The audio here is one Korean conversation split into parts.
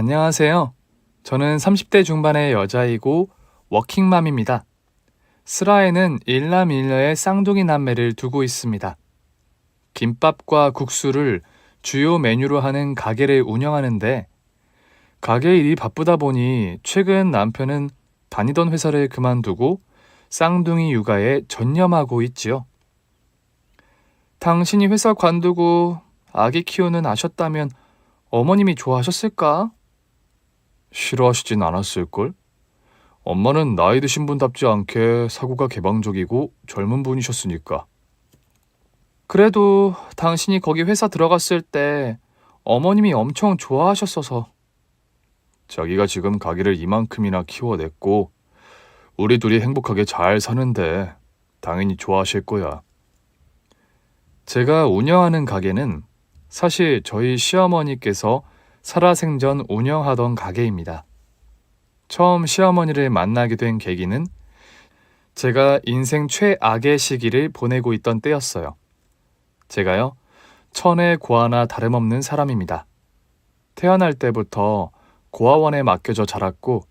안녕하세요. 저는 30대 중반의 여자이고 워킹맘입니다. 슬하에는 일남일녀의 쌍둥이 남매를 두고 있습니다. 김밥과 국수를 주요 메뉴로 하는 가게를 운영하는데 가게 일이 바쁘다 보니 최근 남편은 다니던 회사를 그만두고 쌍둥이 육아에 전념하고 있지요. 당신이 회사 관두고 아기 키우는 아셨다면 어머님이 좋아하셨을까? 싫어하시진 않았을걸? 엄마는 나이 드신 분답지 않게 사고가 개방적이고 젊은 분이셨으니까. 그래도 당신이 거기 회사 들어갔을 때 어머님이 엄청 좋아하셨어서. 자기가 지금 가게를 이만큼이나 키워냈고 우리 둘이 행복하게 잘 사는데 당연히 좋아하실 거야. 제가 운영하는 가게는 사실 저희 시어머니께서 살아생전 운영하던 가게입니다. 처음 시어머니를 만나게 된 계기는 제가 인생 최악의 시기를 보내고 있던 때였어요. 제가요, 천의 고아나 다름없는 사람입니다. 태어날 때부터 고아원에 맡겨져 자랐고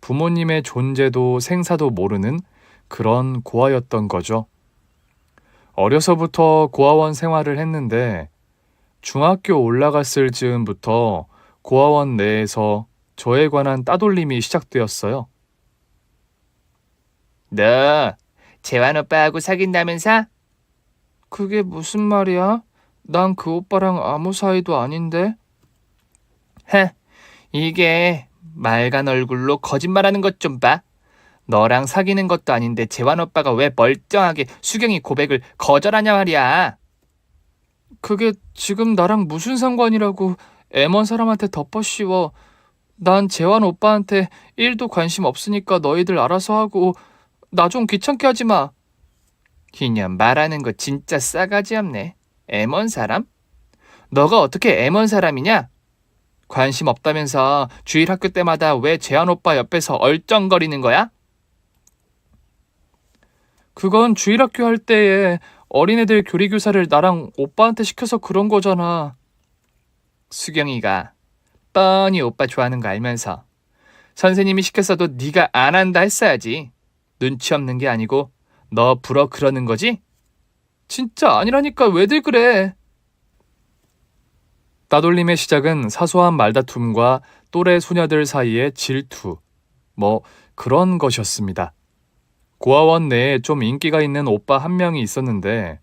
부모님의 존재도 생사도 모르는 그런 고아였던 거죠. 어려서부터 고아원 생활을 했는데 중학교 올라갔을 즈음부터 고아원 내에서 저에 관한 따돌림이 시작되었어요. 너 재환 오빠하고 사귄다면서? 그게 무슨 말이야? 난 그 오빠랑 아무 사이도 아닌데? 헤, 이게 말간 얼굴로 거짓말하는 것 좀 봐. 너랑 사귀는 것도 아닌데 재환 오빠가 왜 멀쩡하게 수경이 고백을 거절하냐 말이야. 그게 지금 나랑 무슨 상관이라고 애먼 사람한테 덮어씌워. 난 재환 오빠한테 1도 관심 없으니까 너희들 알아서 하고 나 좀 귀찮게 하지 마. 희년 말하는 거 진짜 싸가지 없네. 애먼 사람? 너가 어떻게 애먼 사람이냐? 관심 없다면서 주일 학교 때마다 왜 재환 오빠 옆에서 얼쩡거리는 거야? 그건 주일학교 할 때에 어린애들 교리교사를 나랑 오빠한테 시켜서 그런 거잖아. 수경이가 뻔히 오빠 좋아하는 거 알면서 선생님이 시켰어도 네가 안 한다 했어야지. 눈치 없는 게 아니고 너 불어 그러는 거지? 진짜 아니라니까 왜들 그래? 따돌림의 시작은 사소한 말다툼과 또래 소녀들 사이의 질투, 뭐 그런 것이었습니다. 고아원 내에 좀 인기가 있는 오빠 한 명이 있었는데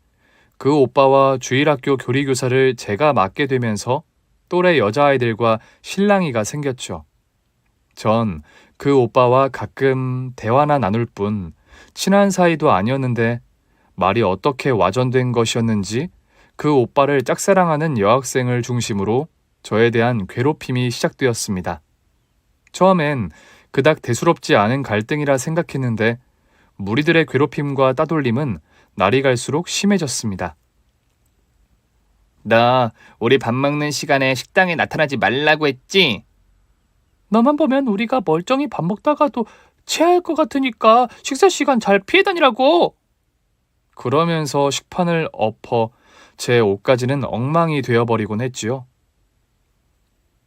그 오빠와 주일학교 교리교사를 제가 맡게 되면서 또래 여자아이들과 실랑이가 생겼죠. 전 그 오빠와 가끔 대화나 나눌 뿐 친한 사이도 아니었는데 말이 어떻게 와전된 것이었는지 그 오빠를 짝사랑하는 여학생을 중심으로 저에 대한 괴롭힘이 시작되었습니다. 처음엔 그닥 대수롭지 않은 갈등이라 생각했는데 무리들의 괴롭힘과 따돌림은 날이 갈수록 심해졌습니다. 너 우리 밥 먹는 시간에 식당에 나타나지 말라고 했지? 너만 보면 우리가 멀쩡히 밥 먹다가도 체할 것 같으니까 식사 시간 잘 피해 다니라고. 그러면서 식판을 엎어 제 옷까지는 엉망이 되어버리곤 했지요.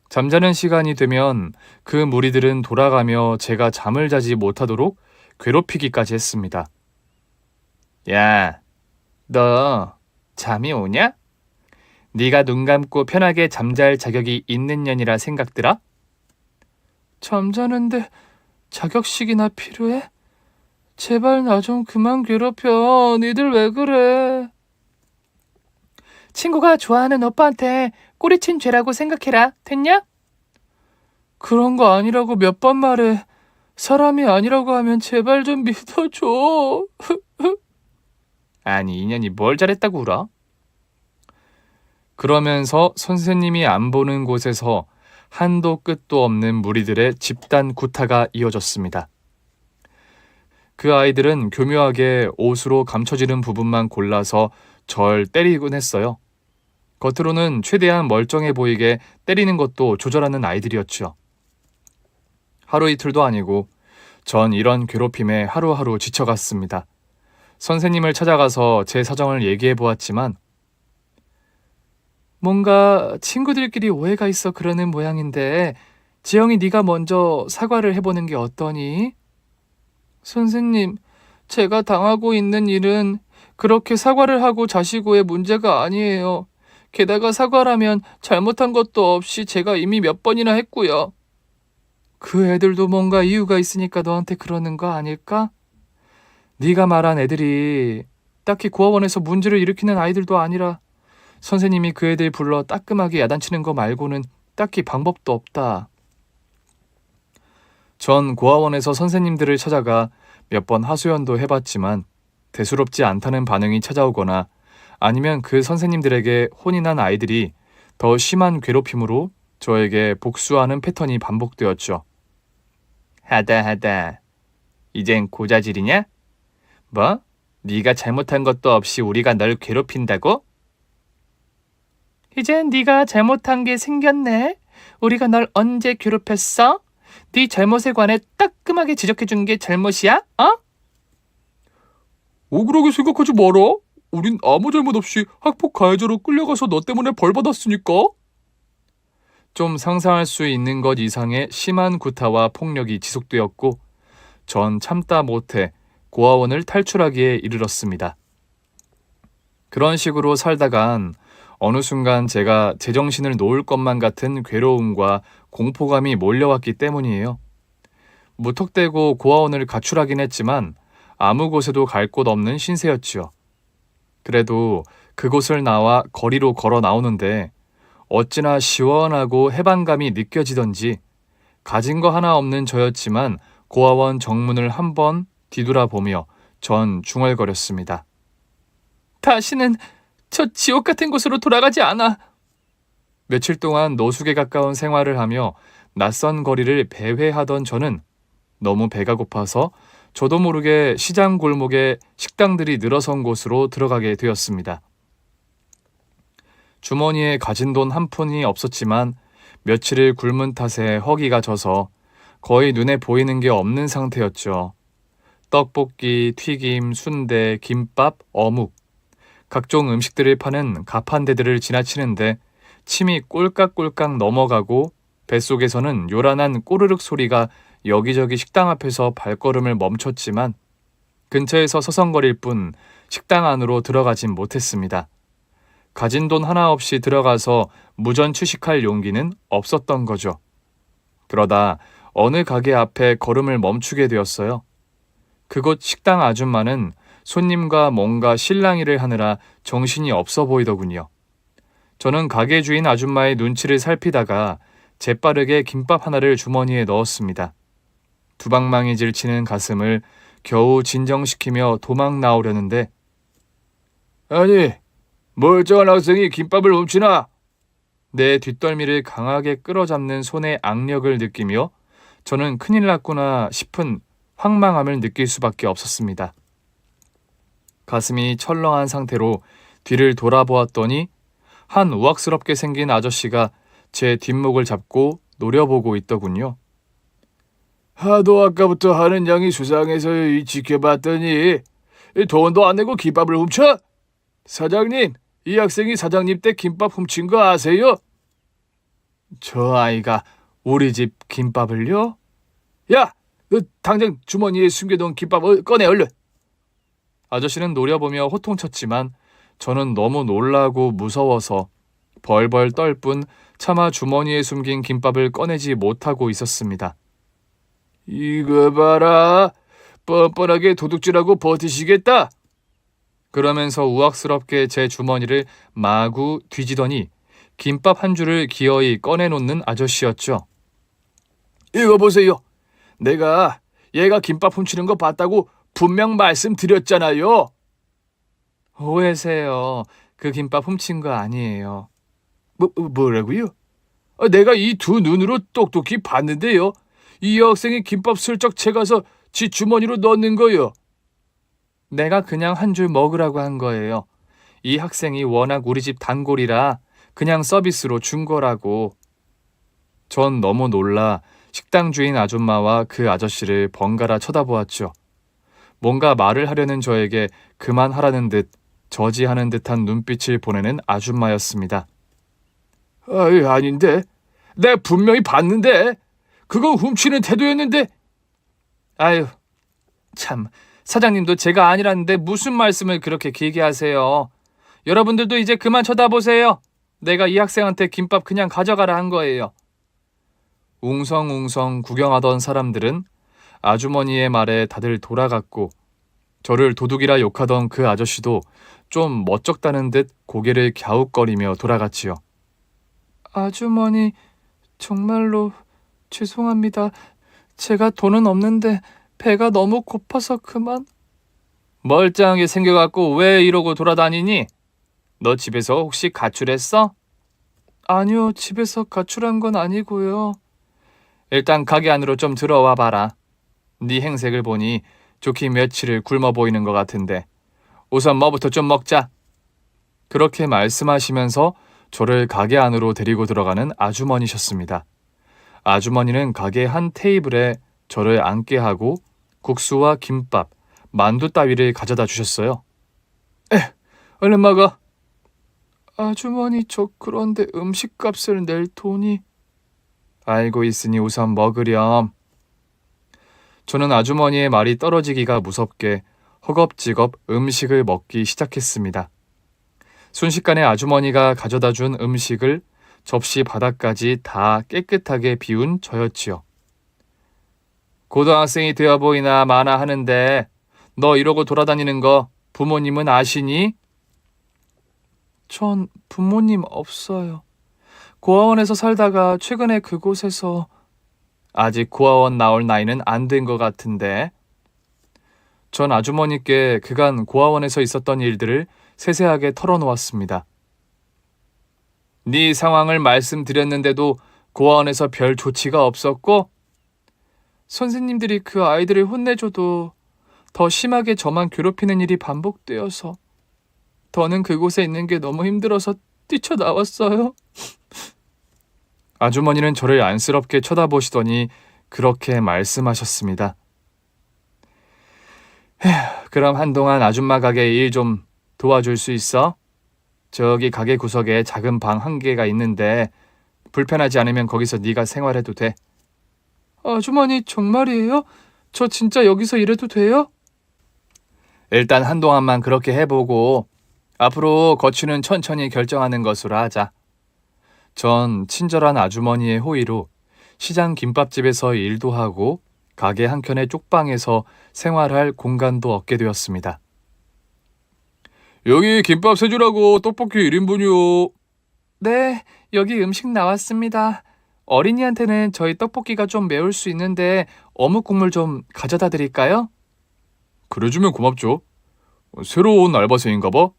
잠자는 시간이 되면 그 무리들은 돌아가며 제가 잠을 자지 못하도록 괴롭히기까지 했습니다. 야, 너 잠이 오냐? 네가 눈 감고 편하게 잠잘 자격이 있는 년이라 생각들아? 잠자는데 자격식이나 필요해? 제발 나 좀 그만 괴롭혀. 니들 왜 그래? 친구가 좋아하는 오빠한테 꼬리친 죄라고 생각해라. 됐냐? 그런 거 아니라고 몇 번 말해. 사람이 아니라고 하면 제발 좀 믿어줘. 아니, 인연이 뭘 잘했다고 울어? 그러면서 선생님이 안 보는 곳에서 한도 끝도 없는 무리들의 집단 구타가 이어졌습니다. 그 아이들은 교묘하게 옷으로 감춰지는 부분만 골라서 절 때리곤 했어요. 겉으로는 최대한 멀쩡해 보이게 때리는 것도 조절하는 아이들이었죠. 하루 이틀도 아니고 전 이런 괴롭힘에 하루하루 지쳐갔습니다. 선생님을 찾아가서 제 사정을 얘기해 보았지만 뭔가 친구들끼리 오해가 있어 그러는 모양인데 지영이 네가 먼저 사과를 해보는 게 어떠니? 선생님, 제가 당하고 있는 일은 그렇게 사과를 하고 자시고의 문제가 아니에요. 게다가 사과라면 잘못한 것도 없이 제가 이미 몇 번이나 했고요. 그 애들도 뭔가 이유가 있으니까 너한테 그러는 거 아닐까? 네가 말한 애들이 딱히 고아원에서 문제를 일으키는 아이들도 아니라 선생님이 그 애들 불러 따끔하게 야단치는 거 말고는 딱히 방법도 없다. 전 고아원에서 선생님들을 찾아가 몇 번 하소연도 해봤지만 대수롭지 않다는 반응이 찾아오거나 아니면 그 선생님들에게 혼이 난 아이들이 더 심한 괴롭힘으로 저에게 복수하는 패턴이 반복되었죠. 하다. 이젠 고자질이냐? 뭐? 네가 잘못한 것도 없이 우리가 널 괴롭힌다고? 이젠 네가 잘못한 게 생겼네. 우리가 널 언제 괴롭혔어? 네 잘못에 관해 따끔하게 지적해준 게 잘못이야? 억울하게 생각하지 마라. 우린 아무 잘못 없이 학폭 가해자로 끌려가서 너 때문에 벌 받았으니까. 좀 상상할 수 있는 것 이상의 심한 구타와 폭력이 지속되었고 전 참다 못해 고아원을 탈출하기에 이르렀습니다. 그런 식으로 살다간 어느 순간 제가 제정신을 놓을 것만 같은 괴로움과 공포감이 몰려왔기 때문이에요. 무턱대고 고아원을 가출하긴 했지만 아무 곳에도 갈 곳 없는 신세였지요. 그래도 그곳을 나와 거리로 걸어 나오는데 어찌나 시원하고 해방감이 느껴지던지 가진 거 하나 없는 저였지만 고아원 정문을 한번 뒤돌아보며 전 중얼거렸습니다. 다시는 저 지옥 같은 곳으로 돌아가지 않아. 며칠 동안 노숙에 가까운 생활을 하며 낯선 거리를 배회하던 저는 너무 배가 고파서 저도 모르게 시장 골목에 식당들이 늘어선 곳으로 들어가게 되었습니다. 주머니에 가진 돈 한 푼이 없었지만 며칠을 굶은 탓에 허기가 져서 거의 눈에 보이는 게 없는 상태였죠. 떡볶이, 튀김, 순대, 김밥, 어묵 각종 음식들을 파는 가판대들을 지나치는데 침이 꼴깍꼴깍 넘어가고 뱃속에서는 요란한 꼬르륵 소리가 여기저기 식당 앞에서 발걸음을 멈췄지만 근처에서 서성거릴 뿐 식당 안으로 들어가진 못했습니다. 가진 돈 하나 없이 들어가서 무전 취식할 용기는 없었던 거죠. 그러다 어느 가게 앞에 걸음을 멈추게 되었어요. 그곳 식당 아줌마는 손님과 뭔가 실랑이를 하느라 정신이 없어 보이더군요. 저는 가게 주인 아줌마의 눈치를 살피다가 재빠르게 김밥 하나를 주머니에 넣었습니다. 두방망이 질치는 가슴을 겨우 진정시키며 도망 나오려는데 아니, 멀쩡한 학생이 김밥을 훔치나? 내 뒷덜미를 강하게 끌어잡는 손의 악력을 느끼며 저는 큰일 났구나 싶은 황망함을 느낄 수밖에 없었습니다. 가슴이 철렁한 상태로 뒤를 돌아보았더니 한 우악스럽게 생긴 아저씨가 제 뒷목을 잡고 노려보고 있더군요. 하도 아까부터 하는 양이 수상해서 지켜봤더니 돈도 안 내고 김밥을 훔쳐? 사장님, 이 학생이 사장님 때 김밥 훔친 거 아세요? 저 아이가 우리 집 김밥을요? 야, 너 당장 주머니에 숨겨둔 김밥 꺼내 얼른. 아저씨는 노려보며 호통쳤지만 저는 너무 놀라고 무서워서 벌벌 떨 뿐 차마 주머니에 숨긴 김밥을 꺼내지 못하고 있었습니다. 이거 봐라. 뻔뻔하게 도둑질하고 버티시겠다. 그러면서 우악스럽게 제 주머니를 마구 뒤지더니 김밥 한 줄을 기어이 꺼내놓는 아저씨였죠. 이거 보세요. 내가 얘가 김밥 훔치는 거 봤다고 분명 말씀드렸잖아요. 오해세요. 그 김밥 훔친 거 아니에요. 뭐라고요? 내가 이 두 눈으로 똑똑히 봤는데요. 이 여학생이 김밥 슬쩍 채가서 지 주머니로 넣는 거요. 내가 그냥 한 줄 먹으라고 한 거예요. 이 학생이 워낙 우리 집 단골이라 그냥 서비스로 준 거라고. 전 너무 놀라 식당 주인 아줌마와 그 아저씨를 번갈아 쳐다보았죠. 뭔가 말을 하려는 저에게 그만하라는 듯 저지하는 듯한 눈빛을 보내는 아줌마였습니다. 아닌데. 내가 분명히 봤는데. 그건 훔치는 태도였는데. 아유, 참. 사장님도 제가 아니라는데 무슨 말씀을 그렇게 길게 하세요. 여러분들도 이제 그만 쳐다보세요. 내가 이 학생한테 김밥 그냥 가져가라 한 거예요. 웅성웅성 구경하던 사람들은 아주머니의 말에 다들 돌아갔고, 저를 도둑이라 욕하던 그 아저씨도 좀 멋쩍다는 듯 고개를 갸웃거리며 돌아갔지요. 아주머니, 정말로 죄송합니다. 제가 돈은 없는데 배가 너무 고파서 그만. 멀쩡하게 생겨갖고 왜 이러고 돌아다니니? 너 집에서 혹시 가출했어? 아니요, 집에서 가출한 건 아니고요. 일단 가게 안으로 좀 들어와 봐라. 네 행색을 보니 좋게 며칠을 굶어 보이는 것 같은데 우선 뭐부터 좀 먹자. 그렇게 말씀하시면서 저를 가게 안으로 데리고 들어가는 아주머니셨습니다. 아주머니는 가게 한 테이블에 저를 앉게 하고 국수와 김밥, 만두 따위를 가져다 주셨어요. 얼른 먹어. 아주머니, 저 그런데 음식값을 낼 돈이... 알고 있으니 우선 먹으렴. 저는 아주머니의 말이 떨어지기가 무섭게 허겁지겁 음식을 먹기 시작했습니다. 순식간에 아주머니가 가져다 준 음식을 접시 바닥까지 다 깨끗하게 비운 저였지요. 고등학생이 되어 보이나 마나 하는데 너 이러고 돌아다니는 거 부모님은 아시니? 전 부모님 없어요. 고아원에서 살다가 최근에 그곳에서... 아직 고아원 나올 나이는 안 된 것 같은데. 전 아주머니께 그간 고아원에서 있었던 일들을 세세하게 털어놓았습니다. 네 상황을 말씀드렸는데도 고아원에서 별 조치가 없었고, 선생님들이 그 아이들을 혼내줘도 더 심하게 저만 괴롭히는 일이 반복되어서 더는 그곳에 있는 게 너무 힘들어서 뛰쳐나왔어요. 아주머니는 저를 안쓰럽게 쳐다보시더니 그렇게 말씀하셨습니다. 그럼 한동안 아줌마 가게 일 좀 도와줄 수 있어? 저기 가게 구석에 작은 방 한 개가 있는데 불편하지 않으면 거기서 네가 생활해도 돼. 아주머니, 정말이에요? 저 진짜 여기서 일해도 돼요? 일단 한동안만 그렇게 해보고 앞으로 거취는 천천히 결정하는 것으로 하자. 전 친절한 아주머니의 호의로 시장 김밥집에서 일도 하고 가게 한켠의 쪽방에서 생활할 공간도 얻게 되었습니다. 여기 김밥 세 줄하고 떡볶이 1인분이요. 네, 여기 음식 나왔습니다. 어린이한테는 저희 떡볶이가 좀 매울 수 있는데 어묵 국물 좀 가져다 드릴까요? 그래주면 고맙죠. 새로 온 알바생인가 봐?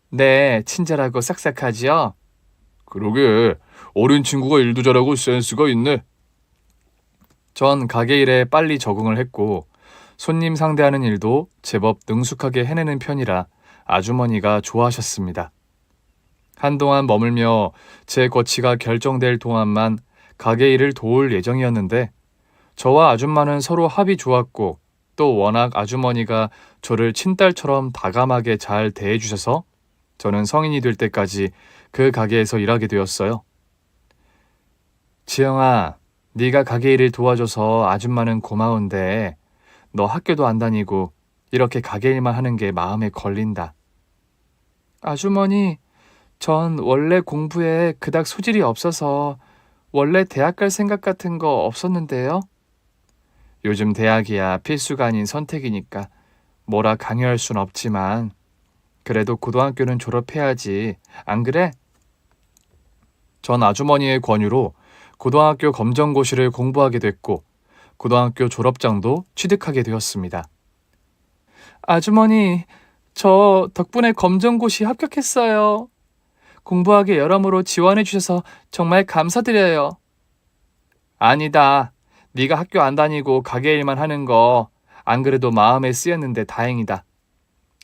네, 친절하고 싹싹하지요? 그러게, 어린 친구가 일도 잘하고 센스가 있네. 전 가게 일에 빨리 적응을 했고 손님 상대하는 일도 제법 능숙하게 해내는 편이라 아주머니가 좋아하셨습니다. 한동안 머물며 제 거취가 결정될 동안만 가게 일을 도울 예정이었는데 저와 아줌마는 서로 합이 좋았고 또 워낙 아주머니가 저를 친딸처럼 다감하게 잘 대해주셔서 저는 성인이 될 때까지 그 가게에서 일하게 되었어요. 지영아, 네가 가게 일을 도와줘서 아줌마는 고마운데 너 학교도 안 다니고 이렇게 가게 일만 하는 게 마음에 걸린다. 아주머니, 전 원래 공부에 그닥 소질이 없어서 원래 대학 갈 생각 같은 거 없었는데요. 요즘 대학이야 필수가 아닌 선택이니까 뭐라 강요할 순 없지만 그래도 고등학교는 졸업해야지. 안 그래? 전 아주머니의 권유로 고등학교 검정고시를 공부하게 됐고 고등학교 졸업장도 취득하게 되었습니다. 아주머니, 저 덕분에 검정고시 합격했어요. 공부하기 여러모로 지원해 주셔서 정말 감사드려요. 아니다. 네가 학교 안 다니고 가게 일만 하는 거 안 그래도 마음에 쓰였는데 다행이다.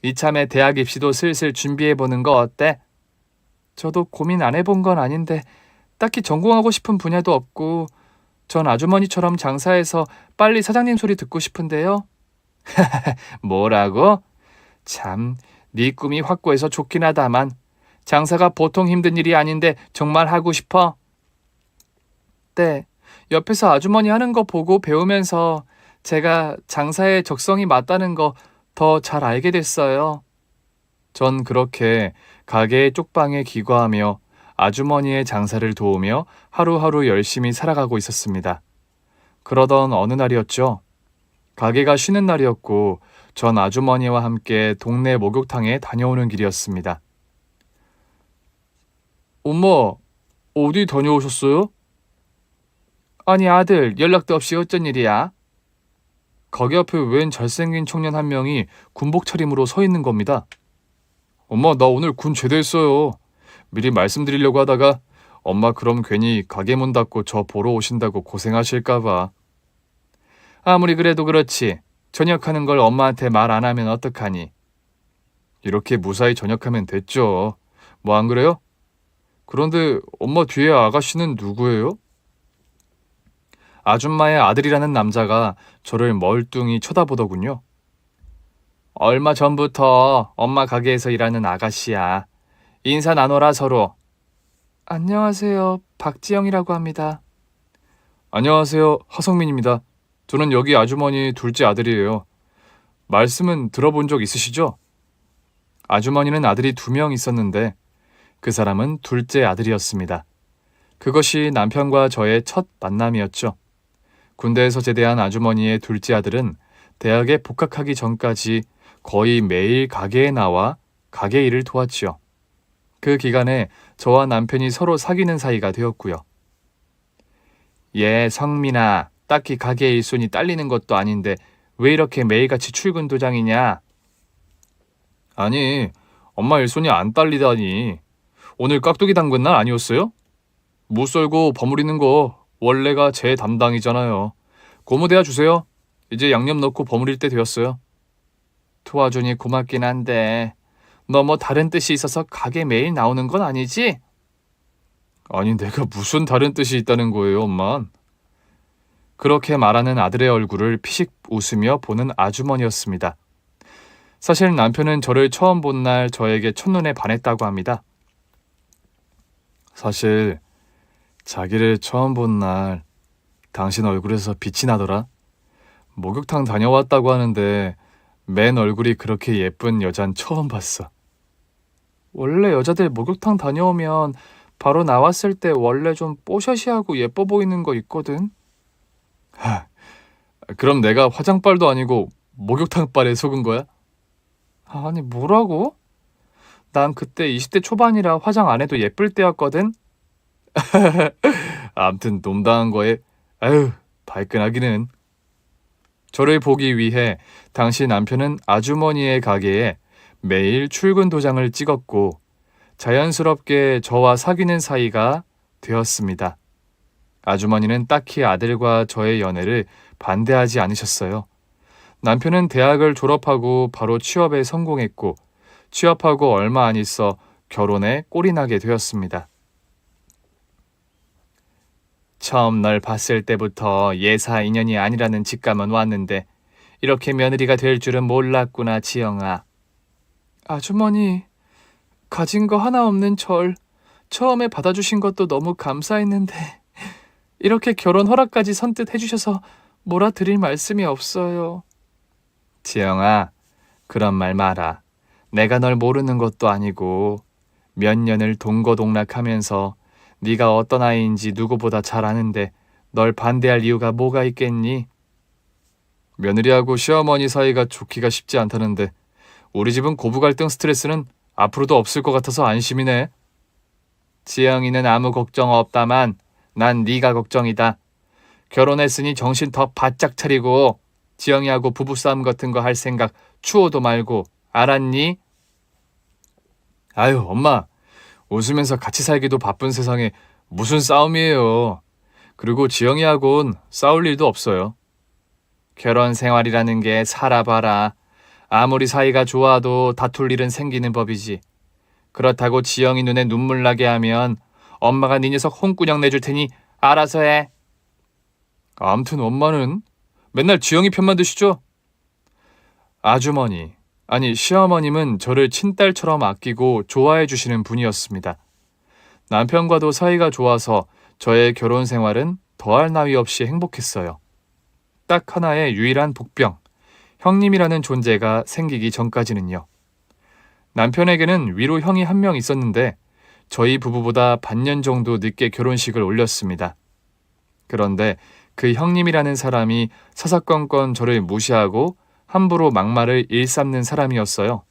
이참에 대학 입시도 슬슬 준비해보는 거 어때? 저도 고민 안 해본 건 아닌데 딱히 전공하고 싶은 분야도 없고 전 아주머니처럼 장사해서 빨리 사장님 소리 듣고 싶은데요. 뭐라고? 참, 네 꿈이 확고해서 좋긴 하다만 장사가 보통 힘든 일이 아닌데 정말 하고 싶어? 네, 옆에서 아주머니 하는 거 보고 배우면서 제가 장사에 적성이 맞다는 거 더 잘 알게 됐어요. 전 그렇게 가게의 쪽방에 기거하며 아주머니의 장사를 도우며 하루하루 열심히 살아가고 있었습니다. 그러던 어느 날이었죠. 가게가 쉬는 날이었고 전 아주머니와 함께 동네 목욕탕에 다녀오는 길이었습니다. 엄마, 어디 다녀오셨어요? 아니 아들, 연락도 없이 어쩐 일이야? 가게 앞에 웬 잘생긴 청년 한 명이 군복 차림으로 서 있는 겁니다. 엄마, 나 오늘 군 제대했어요. 미리 말씀드리려고 하다가 엄마 그럼 괜히 가게 문 닫고 저 보러 오신다고 고생하실까봐. 아무리 그래도 그렇지. 전역하는 걸 엄마한테 말 안 하면 어떡하니? 이렇게 무사히 전역하면 됐죠. 뭐 안 그래요? 그런데 엄마 뒤에 아가씨는 누구예요? 아줌마의 아들이라는 남자가 저를 멀뚱히 쳐다보더군요. 얼마 전부터 엄마 가게에서 일하는 아가씨야. 인사 나눠라 서로. 안녕하세요. 박지영이라고 합니다. 안녕하세요. 하성민입니다. 저는 여기 아주머니 둘째 아들이에요. 말씀은 들어본 적 있으시죠? 아주머니는 아들이 2명 있었는데 그 사람은 둘째 아들이었습니다. 그것이 남편과 저의 첫 만남이었죠. 군대에서 제대한 아주머니의 둘째 아들은 대학에 복학하기 전까지 거의 매일 가게에 나와 가게 일을 도왔지요. 그 기간에 저와 남편이 서로 사귀는 사이가 되었고요. 예, 성민아, 딱히 가게 일손이 딸리는 것도 아닌데 왜 이렇게 매일같이 출근 도장이냐? 아니, 엄마 일손이 안 딸리다니. 오늘 깍두기 담근 날 아니었어요? 무 썰고 버무리는 거 원래가 제 담당이잖아요. 고무대야 주세요. 이제 양념 넣고 버무릴 때 되었어요. 도와주니 고맙긴 한데 너 뭐 다른 뜻이 있어서 가게 매일 나오는 건 아니지? 아니 내가 무슨 다른 뜻이 있다는 거예요, 엄만. 그렇게 말하는 아들의 얼굴을 피식 웃으며 보는 아주머니였습니다. 사실 남편은 저를 처음 본 날 저에게 첫눈에 반했다고 합니다. 사실 자기를 처음 본 날 당신 얼굴에서 빛이 나더라. 목욕탕 다녀왔다고 하는데 맨 얼굴이 그렇게 예쁜 여잔 처음 봤어. 원래 여자들 목욕탕 다녀오면 바로 나왔을 때 원래 좀 뽀샤시하고 예뻐 보이는 거 있거든. 하, 그럼 내가 화장빨도 아니고 목욕탕빨에 속은 거야? 아니 뭐라고? 난 그때 20대 초반이라 화장 안 해도 예쁠 때였거든. 암튼 놈당한 거에 아유 발끈하기는. 저를 보기 위해 당시 남편은 아주머니의 가게에 매일 출근 도장을 찍었고 자연스럽게 저와 사귀는 사이가 되었습니다. 아주머니는 딱히 아들과 저의 연애를 반대하지 않으셨어요. 남편은 대학을 졸업하고 바로 취업에 성공했고 취업하고 얼마 안 있어 결혼에 꼴이 나게 되었습니다. 처음 널 봤을 때부터 예사 인연이 아니라는 직감은 왔는데 이렇게 며느리가 될 줄은 몰랐구나, 지영아. 아주머니, 가진 거 하나 없는 절 처음에 받아주신 것도 너무 감사했는데 이렇게 결혼 허락까지 선뜻 해주셔서 뭐라 드릴 말씀이 없어요. 지영아, 그런 말 마라. 내가 널 모르는 것도 아니고 몇 년을 동거동락하면서 네가 어떤 아이인지 누구보다 잘 아는데 널 반대할 이유가 뭐가 있겠니? 며느리하고 시어머니 사이가 좋기가 쉽지 않다는데 우리 집은 고부 갈등 스트레스는 앞으로도 없을 것 같아서 안심이네. 지영이는 아무 걱정 없다만 난 네가 걱정이다. 결혼했으니 정신 더 바짝 차리고 지영이하고 부부싸움 같은 거 할 생각 추워도 말고 알았니? 아유 엄마, 웃으면서 같이 살기도 바쁜 세상에 무슨 싸움이에요. 그리고 지영이하고는 싸울 일도 없어요. 결혼 생활이라는 게 살아봐라. 아무리 사이가 좋아도 다툴 일은 생기는 법이지. 그렇다고 지영이 눈에 눈물 나게 하면 엄마가 네 녀석 홍구녕 내줄 테니 알아서 해. 암튼 엄마는 맨날 지영이 편만 드시죠? 아주머니, 아니 시어머님은 저를 친딸처럼 아끼고 좋아해 주시는 분이었습니다. 남편과도 사이가 좋아서 저의 결혼 생활은 더할 나위 없이 행복했어요. 딱 하나의 유일한 복병, 형님이라는 존재가 생기기 전까지는요. 남편에게는 위로 형이 한 명 있었는데 저희 부부보다 반년 정도 늦게 결혼식을 올렸습니다. 그런데 그 형님이라는 사람이 사사건건 저를 무시하고 함부로 막말을 일삼는 사람이었어요.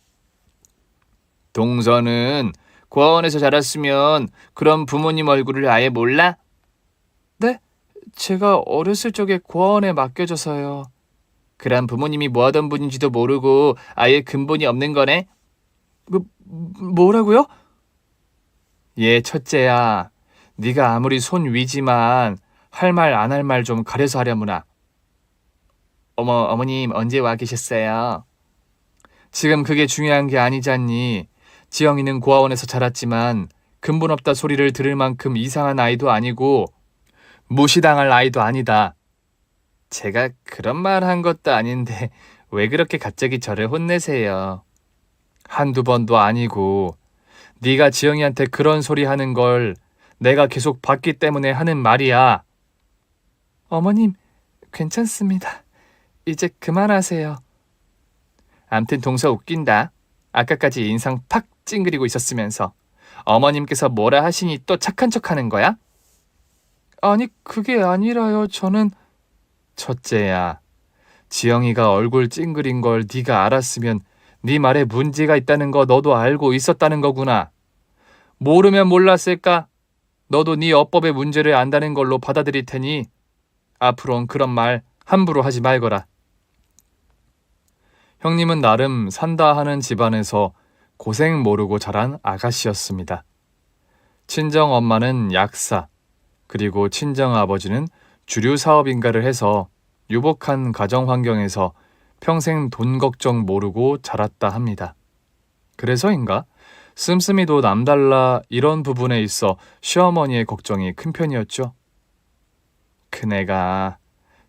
동서는 고아원에서 자랐으면 그런 부모님 얼굴을 아예 몰라? 네? 제가 어렸을 적에 고아원에 맡겨져서요. 그런 부모님이 뭐 하던 분인지도 모르고 아예 근본이 없는 거네? 뭐라고요? 얘 첫째야, 네가 아무리 손 위지만 할 말 안 할 말 좀 가려서 하려무나. 어머님 언제 와 계셨어요? 지금 그게 중요한 게 아니잖니. 지영이는 고아원에서 자랐지만 근본 없다 소리를 들을 만큼 이상한 아이도 아니고 무시당할 아이도 아니다. 제가 그런 말 한 것도 아닌데 왜 그렇게 갑자기 저를 혼내세요? 한두 번도 아니고 네가 지영이한테 그런 소리 하는 걸 내가 계속 봤기 때문에 하는 말이야. 어머님, 괜찮습니다. 이제 그만하세요. 암튼 동서 웃긴다. 아까까지 인상 팍 찡그리고 있었으면서 어머님께서 뭐라 하시니 또 착한 척 하는 거야? 아니, 그게 아니라요. 저는... 첫째야, 지영이가 얼굴 찡그린 걸 네가 알았으면 네 말에 문제가 있다는 거 너도 알고 있었다는 거구나. 모르면 몰랐을까? 너도 네 어법의 문제를 안다는 걸로 받아들일 테니 앞으로는 그런 말 함부로 하지 말거라. 형님은 나름 산다 하는 집안에서 고생 모르고 자란 아가씨였습니다. 친정 엄마는 약사, 그리고 친정 아버지는 주류 사업인가를 해서 유복한 가정 환경에서 평생 돈 걱정 모르고 자랐다 합니다. 그래서인가? 씀씀이도 남달라 이런 부분에 있어 시어머니의 걱정이 큰 편이었죠. 큰애가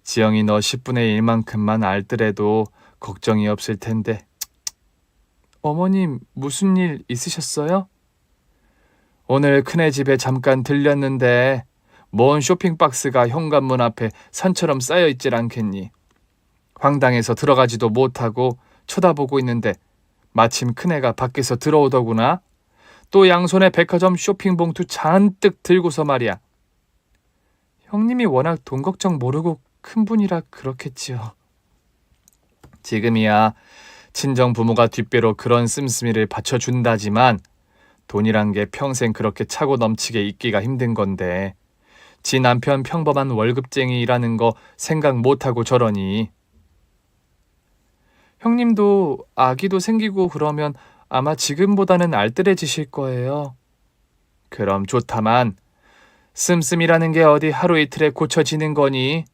지영이 너 10분의 1만큼만 알더라도 걱정이 없을 텐데. 어머님, 무슨 일 있으셨어요? 오늘 큰애 집에 잠깐 들렸는데 먼 쇼핑박스가 현관문 앞에 산처럼 쌓여있질 않겠니? 황당해서 들어가지도 못하고 쳐다보고 있는데 마침 큰애가 밖에서 들어오더구나. 또 양손에 백화점 쇼핑봉투 잔뜩 들고서 말이야. 형님이 워낙 돈 걱정 모르고 큰 분이라 그렇겠지요. 지금이야 친정 부모가 뒷배로 그런 씀씀이를 받쳐준다지만 돈이란 게 평생 그렇게 차고 넘치게 있기가 힘든 건데 지 남편 평범한 월급쟁이라는 거 생각 못하고 저러니. 형님도 아기도 생기고 그러면 아마 지금보다는 알뜰해지실 거예요. 그럼 좋다만 씀씀이라는 게 어디 하루 이틀에 고쳐지는 거니?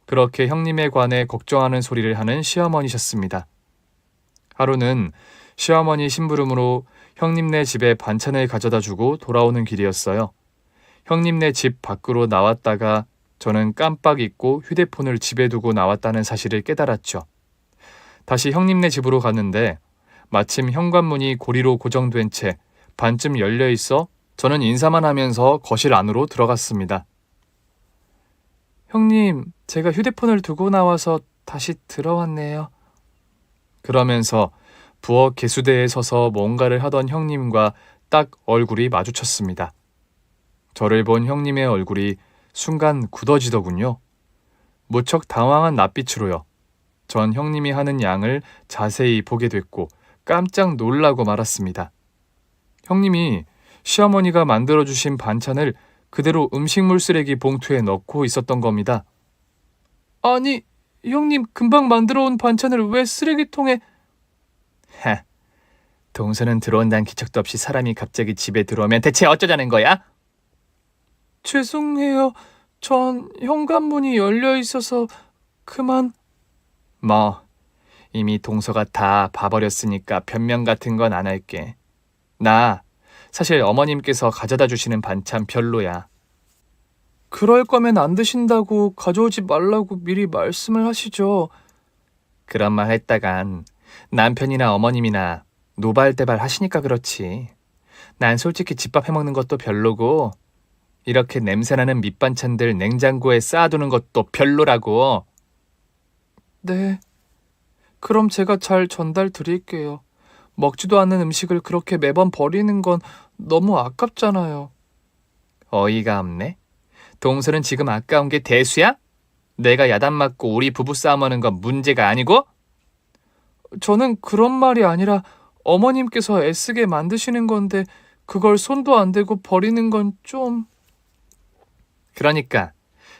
그렇게 형님에 관해 걱정하는 소리를 하는 시어머니셨습니다. 하루는 시어머니 심부름으로 형님네 집에 반찬을 가져다 주고 돌아오는 길이었어요. 형님네 집 밖으로 나왔다가 저는 깜빡 잊고 휴대폰을 집에 두고 나왔다는 사실을 깨달았죠. 다시 형님네 집으로 갔는데 마침 현관문이 고리로 고정된 채 반쯤 열려 있어 저는 인사만 하면서 거실 안으로 들어갔습니다. 형님, 제가 휴대폰을 두고 나와서 다시 들어왔네요. 그러면서 부엌 개수대에 서서 뭔가를 하던 형님과 딱 얼굴이 마주쳤습니다. 저를 본 형님의 얼굴이 순간 굳어지더군요. 무척 당황한 낯빛으로요. 전 형님이 하는 양을 자세히 보게 됐고 깜짝 놀라고 말았습니다. 형님이 시어머니가 만들어주신 반찬을 그대로 음식물 쓰레기 봉투에 넣고 있었던 겁니다. 아니, 형님 금방 만들어 온 반찬을 왜 쓰레기통에... 하, 동서는 들어온다는 기척도 없이 사람이 갑자기 집에 들어오면 대체 어쩌자는 거야? 죄송해요. 전 현관문이 열려 있어서 그만... 뭐 이미 동서가 다 봐버렸으니까 변명 같은 건 안 할게. 나 사실 어머님께서 가져다 주시는 반찬 별로야. 그럴 거면 안 드신다고 가져오지 말라고 미리 말씀을 하시죠. 그런 말 했다간 남편이나 어머님이나 노발대발 하시니까 그렇지. 난 솔직히 집밥 해먹는 것도 별로고 이렇게 냄새나는 밑반찬들 냉장고에 쌓아두는 것도 별로라고. 네. 그럼 제가 잘 전달 드릴게요. 먹지도 않는 음식을 그렇게 매번 버리는 건 너무 아깝잖아요. 어이가 없네. 동서는 지금 아까운 게 대수야? 내가 야단 맞고 우리 부부 싸움하는 건 문제가 아니고? 저는 그런 말이 아니라 어머님께서 애쓰게 만드시는 건데 그걸 손도 안 대고 버리는 건 좀... 그러니까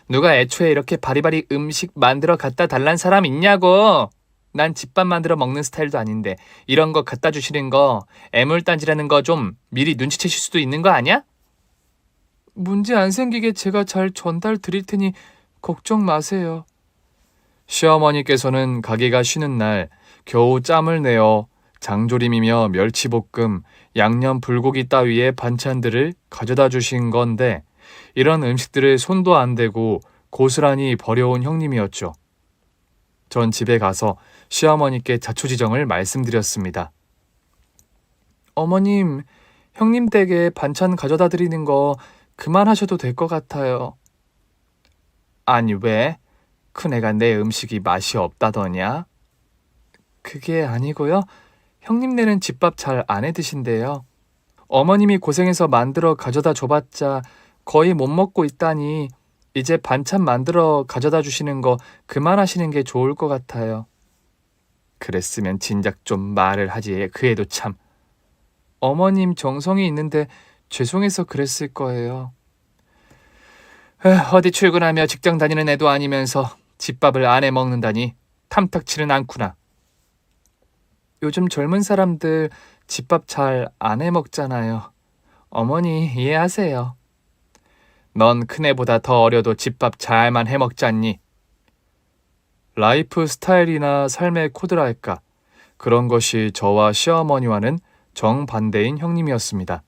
누가 애초에 이렇게 바리바리 음식 만들어 갖다 달란 사람 있냐고. 난 집밥 만들어 먹는 스타일도 아닌데 이런 거 갖다 주시는 거 애물단지라는 거 좀 미리 눈치채실 수도 있는 거 아니야? 문제 안 생기게 제가 잘 전달 드릴 테니 걱정 마세요. 시어머니께서는 가게가 쉬는 날 겨우 짬을 내어 장조림이며 멸치볶음, 양념 불고기 따위의 반찬들을 가져다 주신 건데 이런 음식들을 손도 안 대고 고스란히 버려온 형님이었죠. 전 집에 가서 시어머니께 자초지정을 말씀드렸습니다. 어머님, 형님 댁에 반찬 가져다 드리는 거 그만하셔도 될 것 같아요. 아니 왜? 큰애가 내 음식이 맛이 없다더냐? 그게 아니고요. 형님네는 집밥 잘 안 해 드신대요. 어머님이 고생해서 만들어 가져다 줘봤자 거의 못 먹고 있다니 이제 반찬 만들어 가져다 주시는 거 그만하시는 게 좋을 것 같아요. 그랬으면 진작 좀 말을 하지. 그 애도 참. 어머님 정성이 있는데 죄송해서 그랬을 거예요. 어디 출근하며 직장 다니는 애도 아니면서 집밥을 안 해 먹는다니 탐탁치는 않구나. 요즘 젊은 사람들 집밥 잘 안 해 먹잖아요. 어머니 이해하세요. 넌 큰애보다 더 어려도 집밥 잘만 해 먹잖니. 라이프 스타일이나 삶의 코드랄까 그런 것이 저와 시어머니와는 정반대인 형님이었습니다.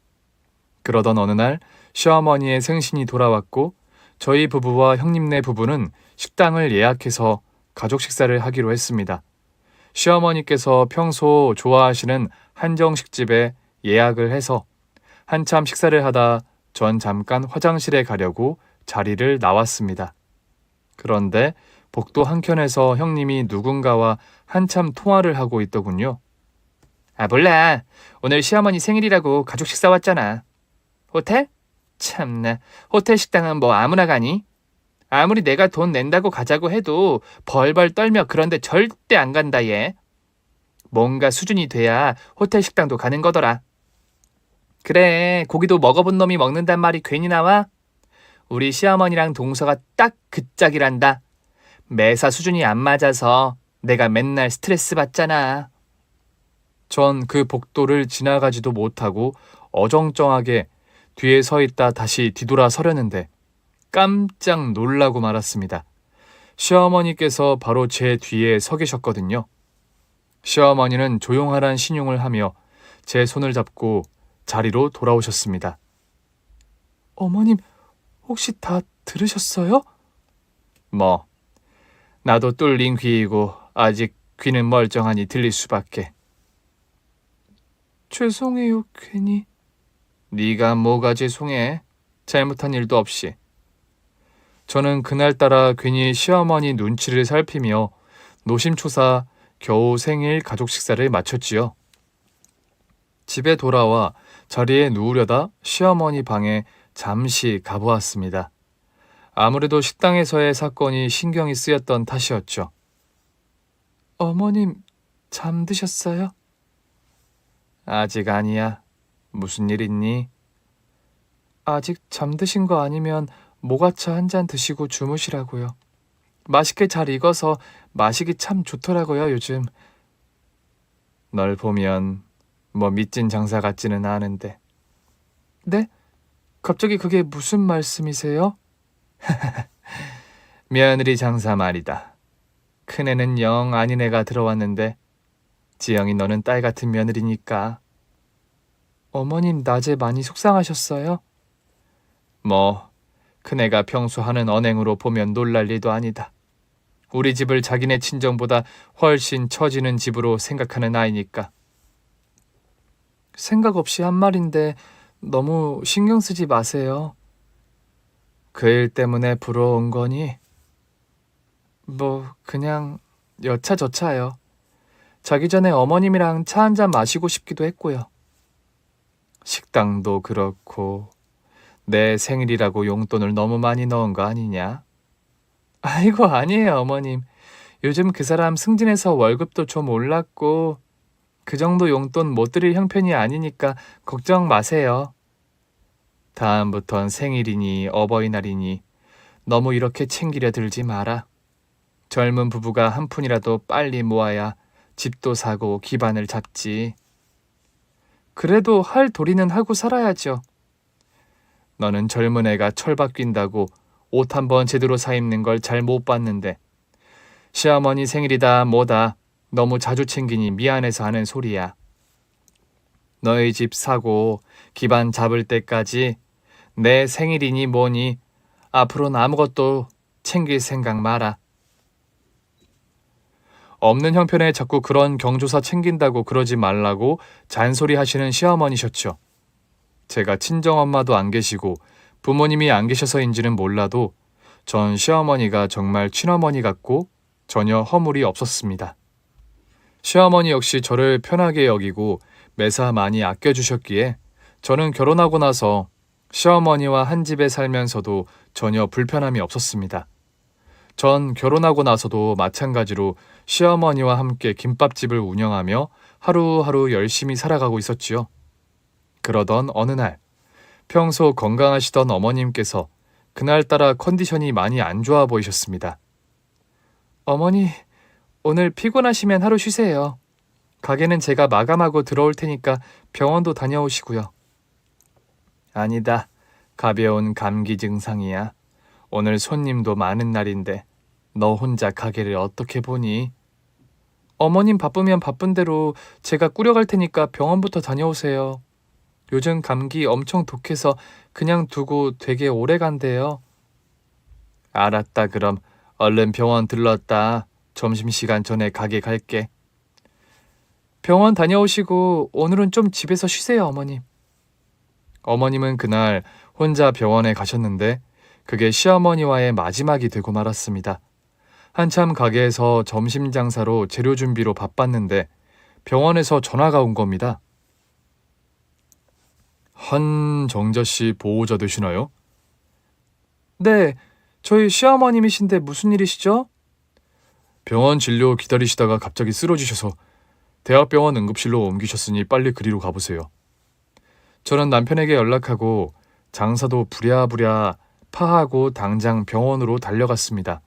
그러던 어느 날 시어머니의 생신이 돌아왔고 저희 부부와 형님네 부부는 식당을 예약해서 가족 식사를 하기로 했습니다. 시어머니께서 평소 좋아하시는 한정식집에 예약을 해서 한참 식사를 하다 전 잠깐 화장실에 가려고 자리를 나왔습니다. 그런데 복도 한켠에서 형님이 누군가와 한참 통화를 하고 있더군요. 아 몰라. 오늘 시어머니 생일이라고 가족 식사 왔잖아. 호텔? 참나. 호텔 식당은 뭐 아무나 가니? 아무리 내가 돈 낸다고 가자고 해도 벌벌 떨며 그런데 절대 안 간다 얘. 뭔가 수준이 돼야 호텔 식당도 가는 거더라. 그래, 고기도 먹어본 놈이 먹는단 말이 괜히 나와? 우리 시어머니랑 동서가 딱 그 짝이란다. 매사 수준이 안 맞아서 내가 맨날 스트레스 받잖아. 전 그 복도를 지나가지도 못하고 어정쩡하게 뒤에 서 있다 다시 뒤돌아 서려는데 깜짝 놀라고 말았습니다. 시어머니께서 바로 제 뒤에 서 계셨거든요. 시어머니는 조용하란 신용을 하며 제 손을 잡고 자리로 돌아오셨습니다. 어머님, 혹시 다 들으셨어요? 뭐, 나도 뚫린 귀이고 아직 귀는 멀쩡하니 들릴 수밖에. 죄송해요, 괜히. 네가 뭐가 죄송해? 잘못한 일도 없이. 저는 그날따라 괜히 시어머니 눈치를 살피며 노심초사 겨우 생일 가족 식사를 마쳤지요. 집에 돌아와 자리에 누우려다 시어머니 방에 잠시 가보았습니다. 아무래도 식당에서의 사건이 신경이 쓰였던 탓이었죠. 어머님, 잠드셨어요? 아직 아니야. 무슨 일 있니? 아직 잠드신 거 아니면 모가차 한 잔 드시고 주무시라고요. 맛있게 잘 익어서 마시기 참 좋더라고요, 요즘. 널 보면 뭐 밑진 장사 같지는 않은데. 네? 갑자기 그게 무슨 말씀이세요? 며느리 장사 말이다. 큰애는 영 아닌 애가 들어왔는데 지영이 너는 딸 같은 며느리니까. 어머님 낮에 많이 속상하셨어요? 뭐 큰애가 평소 하는 언행으로 보면 놀랄 일도 아니다. 우리 집을 자기네 친정보다 훨씬 처지는 집으로 생각하는 아이니까. 생각 없이 한 말인데 너무 신경 쓰지 마세요. 그 일 때문에 부러운 거니? 뭐 그냥 여차저차요. 자기 전에 어머님이랑 차 한잔 마시고 싶기도 했고요. 식당도 그렇고 내 생일이라고 용돈을 너무 많이 넣은 거 아니냐? 아이고 아니에요 어머님. 요즘 그 사람 승진해서 월급도 좀 올랐고 그 정도 용돈 못 드릴 형편이 아니니까 걱정 마세요. 다음부턴 생일이니 어버이날이니 너무 이렇게 챙기려 들지 마라. 젊은 부부가 한 푼이라도 빨리 모아야 집도 사고 기반을 잡지. 그래도 할 도리는 하고 살아야죠. 너는 젊은 애가 철 바뀐다고 옷 한 번 제대로 사 입는 걸 잘 못 봤는데 시어머니 생일이다 뭐다 너무 자주 챙기니 미안해서 하는 소리야. 너희 집 사고 기반 잡을 때까지 내 생일이니 뭐니 앞으로는 아무것도 챙길 생각 마라. 없는 형편에 자꾸 그런 경조사 챙긴다고 그러지 말라고 잔소리 하시는 시어머니셨죠. 제가 친정엄마도 안 계시고 부모님이 안 계셔서인지는 몰라도 전 시어머니가 정말 친어머니 같고 전혀 허물이 없었습니다. 시어머니 역시 저를 편하게 여기고 매사 많이 아껴주셨기에 저는 결혼하고 나서 시어머니와 한 집에 살면서도 전혀 불편함이 없었습니다. 전 결혼하고 나서도 마찬가지로 시어머니와 함께 김밥집을 운영하며 하루하루 열심히 살아가고 있었지요. 그러던 어느 날 평소 건강하시던 어머님께서 그날따라 컨디션이 많이 안 좋아 보이셨습니다. 어머니, 오늘 피곤하시면 하루 쉬세요. 가게는 제가 마감하고 들어올 테니까 병원도 다녀오시고요. 아니다. 가벼운 감기 증상이야. 오늘 손님도 많은 날인데 너 혼자 가게를 어떻게 보니? 어머님 바쁘면 바쁜 대로 제가 꾸려갈 테니까 병원부터 다녀오세요. 요즘 감기 엄청 독해서 그냥 두고 되게 오래 간대요. 알았다 그럼 얼른 병원 들렀다. 점심시간 전에 가게 갈게. 병원 다녀오시고 오늘은 좀 집에서 쉬세요 어머님. 어머님은 그날 혼자 병원에 가셨는데 그게 시어머니와의 마지막이 되고 말았습니다. 한참 가게에서 점심 장사로 재료 준비로 바빴는데 병원에서 전화가 온 겁니다. 한정자 씨 보호자 되시나요? 네, 저희 시어머님이신데 무슨 일이시죠? 병원 진료 기다리시다가 갑자기 쓰러지셔서 대학병원 응급실로 옮기셨으니 빨리 그리로 가보세요. 저는 남편에게 연락하고 장사도 부랴부랴 파하고 당장 병원으로 달려갔습니다.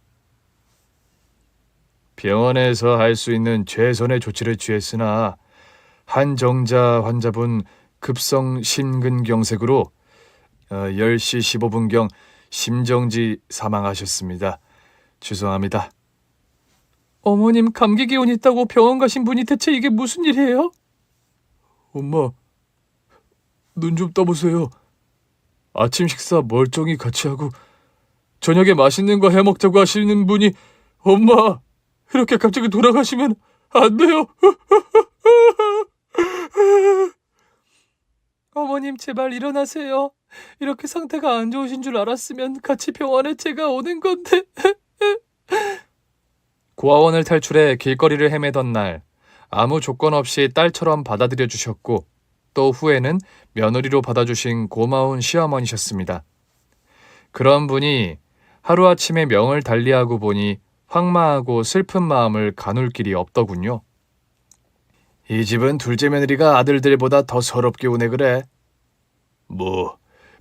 병원에서 할 수 있는 최선의 조치를 취했으나 한정자 환자분 급성 심근경색으로 10시 15분경 심정지 사망하셨습니다. 죄송합니다. 어머님 감기 기운 있다고 병원 가신 분이 대체 이게 무슨 일이에요? 엄마, 눈 좀 떠보세요. 아침 식사 멀쩡히 같이 하고 저녁에 맛있는 거 해먹자고 하시는 분이 엄마, 이렇게 갑자기 돌아가시면 안 돼요. 어머님 제발 일어나세요. 이렇게 상태가 안 좋으신 줄 알았으면 같이 병원에 제가 오는 건데. 고아원을 탈출해 길거리를 헤매던 날 아무 조건 없이 딸처럼 받아들여 주셨고 또 후에는 며느리로 받아주신 고마운 시어머니셨습니다. 그런 분이 하루아침에 명을 달리하고 보니 황망하고 슬픈 마음을 가눌 길이 없더군요. 이 집은 둘째 며느리가 아들들보다 더 서럽게 우네 그래. 뭐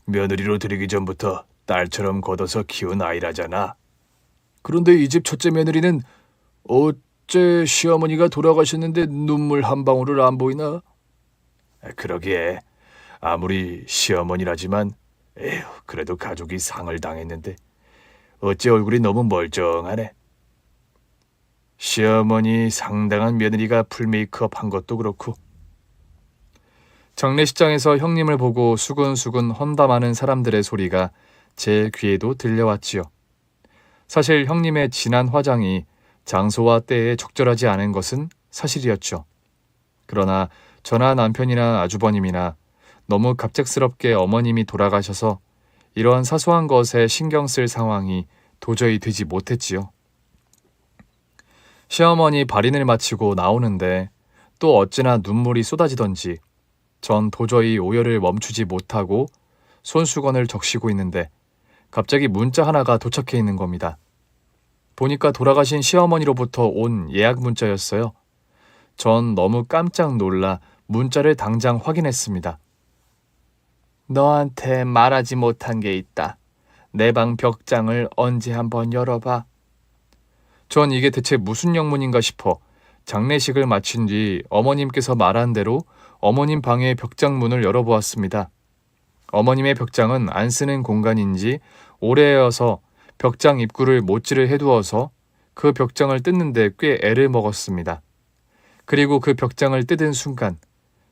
며느리로 들이기 전부터 딸처럼 걷어서 키운 아이라잖아. 그런데 이 집 첫째 며느리는 어째 시어머니가 돌아가셨는데 눈물 한 방울을 안 보이나? 그러기에 아무리 시어머니라지만 에휴 그래도 가족이 상을 당했는데 어째 얼굴이 너무 멀쩡하네. 시어머니 상당한 며느리가 풀메이크업 한 것도 그렇고. 장례식장에서 형님을 보고 수근수근 험담하는 사람들의 소리가 제 귀에도 들려왔지요. 사실 형님의 진한 화장이 장소와 때에 적절하지 않은 것은 사실이었죠. 그러나 저나 남편이나 아주버님이나 너무 갑작스럽게 어머님이 돌아가셔서 이런 사소한 것에 신경 쓸 상황이 도저히 되지 못했지요. 시어머니 발인을 마치고 나오는데 또 어찌나 눈물이 쏟아지던지 전 도저히 오열을 멈추지 못하고 손수건을 적시고 있는데 갑자기 문자 하나가 도착해 있는 겁니다. 보니까 돌아가신 시어머니로부터 온 예약 문자였어요. 전 너무 깜짝 놀라 문자를 당장 확인했습니다. 너한테 말하지 못한 게 있다. 내 방 벽장을 언제 한번 열어봐. 전 이게 대체 무슨 영문인가 싶어 장례식을 마친 뒤 어머님께서 말한 대로 어머님 방의 벽장 문을 열어보았습니다. 어머님의 벽장은 안 쓰는 공간인지 오래여서 벽장 입구를 못질을 해두어서 그 벽장을 뜯는데 꽤 애를 먹었습니다. 그리고 그 벽장을 뜯은 순간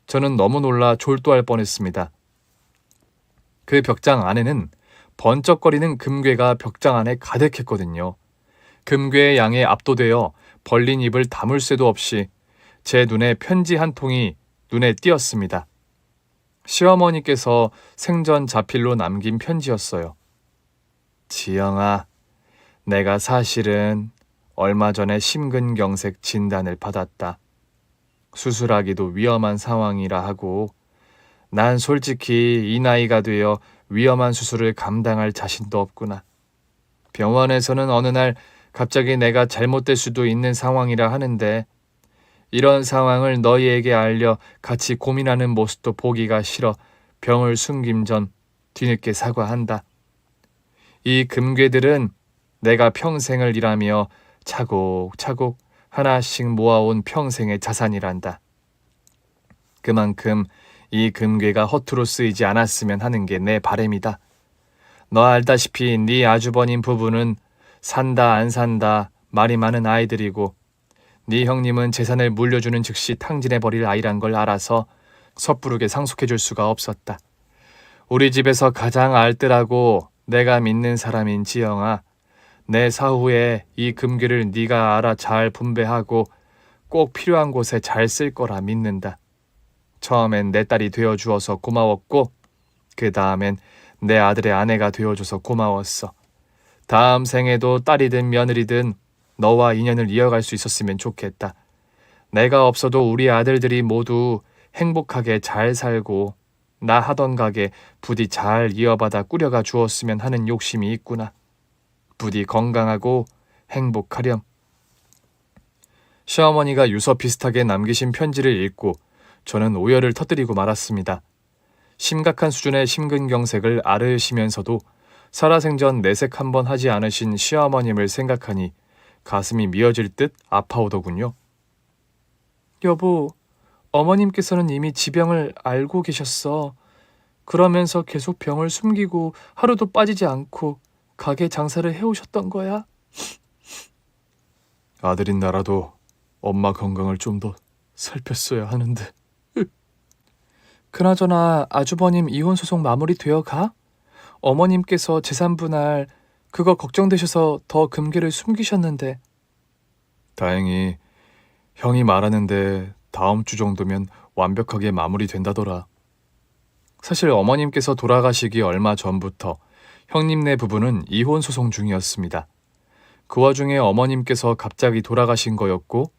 저는 너무 놀라 졸도할 뻔했습니다. 그 벽장 안에는 번쩍거리는 금괴가 벽장 안에 가득했거든요. 금괴의 양에 압도되어 벌린 입을 다물 새도 없이 제 눈에 편지 한 통이 눈에 띄었습니다. 시어머니께서 생전 자필로 남긴 편지였어요. 지영아, 내가 사실은 얼마 전에 심근경색 진단을 받았다. 수술하기도 위험한 상황이라 하고 난 솔직히 이 나이가 되어 위험한 수술을 감당할 자신도 없구나. 병원에서는 어느 날 갑자기 내가 잘못될 수도 있는 상황이라 하는데 이런 상황을 너희에게 알려 같이 고민하는 모습도 보기가 싫어 병을 숨김 전 뒤늦게 사과한다. 이 금괴들은 내가 평생을 일하며 차곡차곡 하나씩 모아온 평생의 자산이란다. 그만큼 이 금괴가 허투루 쓰이지 않았으면 하는 게 내 바람이다. 너 알다시피 네 아주버님 부부는 산다 안 산다 말이 많은 아이들이고 네 형님은 재산을 물려주는 즉시 탕진해버릴 아이란 걸 알아서 섣부르게 상속해줄 수가 없었다. 우리 집에서 가장 알뜰하고 내가 믿는 사람인 지영아, 내 사후에 이 금괴를 네가 알아 잘 분배하고 꼭 필요한 곳에 잘 쓸 거라 믿는다. 처음엔 내 딸이 되어주어서 고마웠고 그 다음엔 내 아들의 아내가 되어줘서 고마웠어. 다음 생에도 딸이든 며느리든 너와 인연을 이어갈 수 있었으면 좋겠다. 내가 없어도 우리 아들들이 모두 행복하게 잘 살고 나 하던 가게 부디 잘 이어받아 꾸려가 주었으면 하는 욕심이 있구나. 부디 건강하고 행복하렴. 시어머니가 유서 비슷하게 남기신 편지를 읽고 저는 오열을 터뜨리고 말았습니다. 심각한 수준의 심근경색을 앓으시면서도 살아생전 내색 한번 하지 않으신 시어머님을 생각하니 가슴이 미어질 듯 아파오더군요. 여보, 어머님께서는 이미 지병을 알고 계셨어. 그러면서 계속 병을 숨기고 하루도 빠지지 않고 가게 장사를 해오셨던 거야? 아들인 나라도 엄마 건강을 좀 더 살폈어야 하는데. 그나저나 아주버님 이혼 소송 마무리되어 가? 어머님께서 재산 분할 그거 걱정되셔서 더 금괴를 숨기셨는데. 다행히 형이 말하는데 다음 주 정도면 완벽하게 마무리된다더라. 사실 어머님께서 돌아가시기 얼마 전부터 형님네 부부는 이혼 소송 중이었습니다. 그 와중에 어머님께서 갑자기 돌아가신 거였고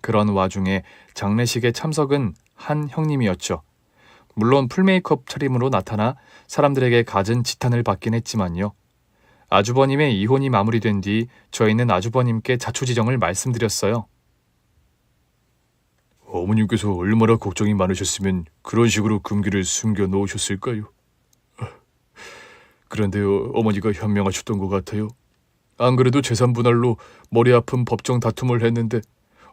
그런 와중에 장례식에 참석은 한 형님이었죠. 물론 풀메이크업 차림으로 나타나 사람들에게 갖은 지탄을 받긴 했지만요. 아주버님의 이혼이 마무리된 뒤 저희는 아주버님께 자초지정을 말씀드렸어요. 어머님께서 얼마나 걱정이 많으셨으면 그런 식으로 금괴를 숨겨 놓으셨을까요? 그런데요, 어머니가 현명하셨던 것 같아요. 안 그래도 재산 분할로 머리 아픈 법정 다툼을 했는데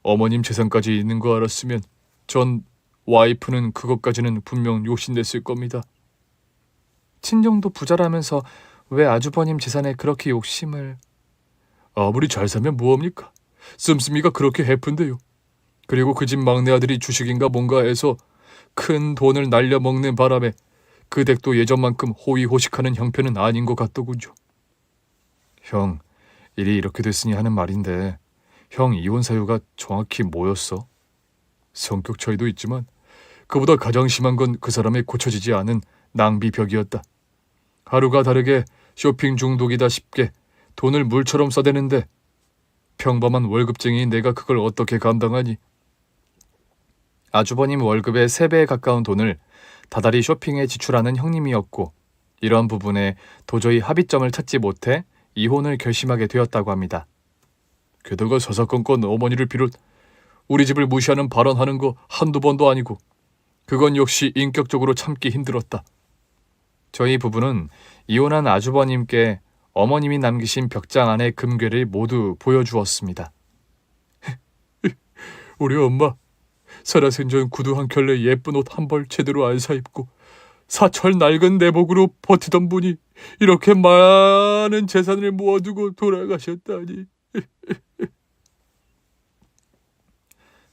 어머님 재산까지 있는 거 알았으면 전 와이프는 그것까지는 분명 욕심냈을 겁니다. 친정도 부자라면서 왜 아주버님 재산에 그렇게 욕심을... 아무리 잘 사면 뭐합니까? 씀씀이가 그렇게 해픈데요. 그리고 그 집 막내 아들이 주식인가 뭔가 해서 큰 돈을 날려먹는 바람에 그 댁도 예전만큼 호의호식하는 형편은 아닌 것 같더군요. 형, 일이 이렇게 됐으니 하는 말인데 형 이혼 사유가 정확히 뭐였어? 성격 차이도 있지만 그보다 가장 심한 건 그 사람의 고쳐지지 않은 낭비벽이었다. 하루가 다르게 쇼핑 중독이다 싶게 돈을 물처럼 써대는데 평범한 월급쟁이인 내가 그걸 어떻게 감당하니? 아주버님 월급의 3배에 가까운 돈을 다달이 쇼핑에 지출하는 형님이었고 이런 부분에 도저히 합의점을 찾지 못해 이혼을 결심하게 되었다고 합니다. 게다가 사사건건 어머니를 비롯 우리 집을 무시하는 발언하는 거 한두 번도 아니고 그건 역시 인격적으로 참기 힘들었다. 저희 부부는 이혼한 아주버님께 어머님이 남기신 벽장 안의 금괴를 모두 보여주었습니다. 우리 엄마 살아생전 구두 한 켤레 예쁜 옷 한 벌 제대로 안 사입고 사철 낡은 내복으로 버티던 분이 이렇게 많은 재산을 모아두고 돌아가셨다니.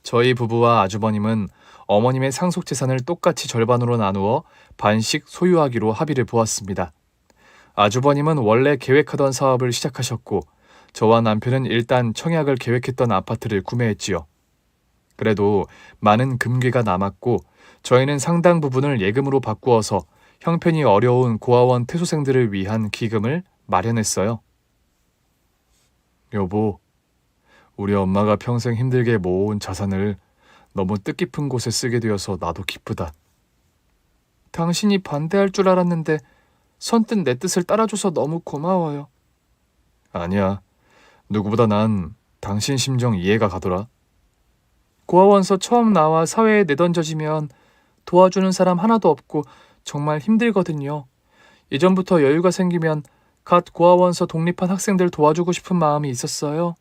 저희 부부와 아주버님은 어머님의 상속 재산을 똑같이 절반으로 나누어 반씩 소유하기로 합의를 보았습니다. 아주버님은 원래 계획하던 사업을 시작하셨고 저와 남편은 일단 청약을 계획했던 아파트를 구매했지요. 그래도 많은 금괴가 남았고 저희는 상당 부분을 예금으로 바꾸어서 형편이 어려운 고아원 퇴소생들을 위한 기금을 마련했어요. 여보, 우리 엄마가 평생 힘들게 모은 자산을 너무 뜻깊은 곳에 쓰게 되어서 나도 기쁘다. 당신이 반대할 줄 알았는데 선뜻 내 뜻을 따라줘서 너무 고마워요. 아니야, 누구보다 난 당신 심정 이해가 가더라. 고아원서 처음 나와 사회에 내던져지면 도와주는 사람 하나도 없고 정말 힘들거든요. 예전부터 여유가 생기면 갓 고아원서 독립한 학생들 도와주고 싶은 마음이 있었어요.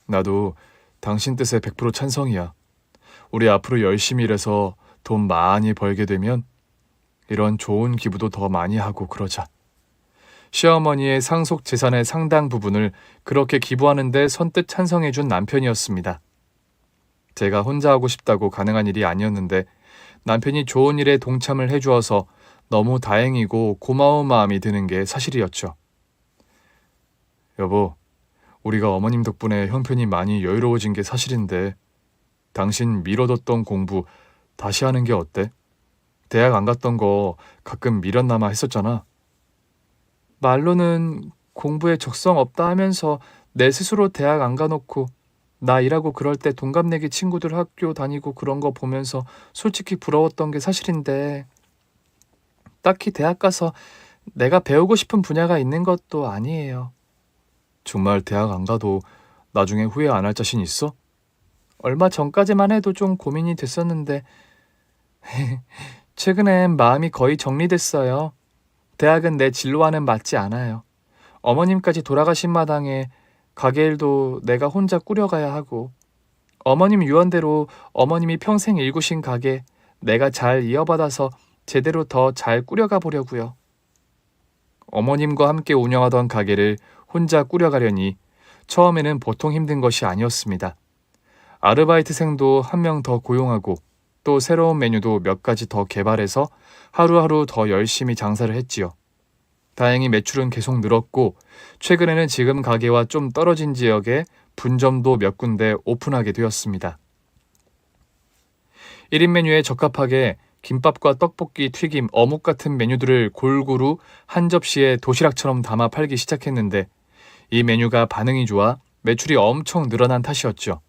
나도 당신 뜻에 100% 찬성이야. 우리 앞으로 열심히 일해서 돈 많이 벌게 되면 이런 좋은 기부도 더 많이 하고 그러자. 시어머니의 상속 재산의 상당 부분을 그렇게 기부하는데 선뜻 찬성해준 남편이었습니다. 제가 혼자 하고 싶다고 가능한 일이 아니었는데 남편이 좋은 일에 동참을 해주어서 너무 다행이고 고마운 마음이 드는 게 사실이었죠. 여보, 우리가 어머님 덕분에 형편이 많이 여유로워진 게 사실인데 당신 미뤄뒀던 공부 다시 하는 게 어때? 대학 안 갔던 거 가끔 미련남아 했었잖아. 말로는 공부에 적성 없다 하면서 내 스스로 대학 안 가놓고 나 일하고 그럴 때 동갑내기 친구들 학교 다니고 그런 거 보면서 솔직히 부러웠던 게 사실인데 딱히 대학 가서 내가 배우고 싶은 분야가 있는 것도 아니에요. 정말 대학 안 가도 나중에 후회 안 할 자신 있어? 얼마 전까지만 해도 좀 고민이 됐었는데 최근엔 마음이 거의 정리됐어요. 대학은 내 진로와는 맞지 않아요. 어머님까지 돌아가신 마당에 가게 일도 내가 혼자 꾸려가야 하고 어머님 유언대로 어머님이 평생 일구신 가게 내가 잘 이어받아서 제대로 더 잘 꾸려가 보려고요. 어머님과 함께 운영하던 가게를 혼자 꾸려가려니 처음에는 보통 힘든 것이 아니었습니다. 아르바이트생도 한 명 더 고용하고 또 새로운 메뉴도 몇 가지 더 개발해서 하루하루 더 열심히 장사를 했지요. 다행히 매출은 계속 늘었고 최근에는 지금 가게와 좀 떨어진 지역에 분점도 몇 군데 오픈하게 되었습니다. 1인 메뉴에 적합하게 김밥과 떡볶이, 튀김, 어묵 같은 메뉴들을 골고루 한 접시에 도시락처럼 담아 팔기 시작했는데 이 메뉴가 반응이 좋아 매출이 엄청 늘어난 탓이었죠.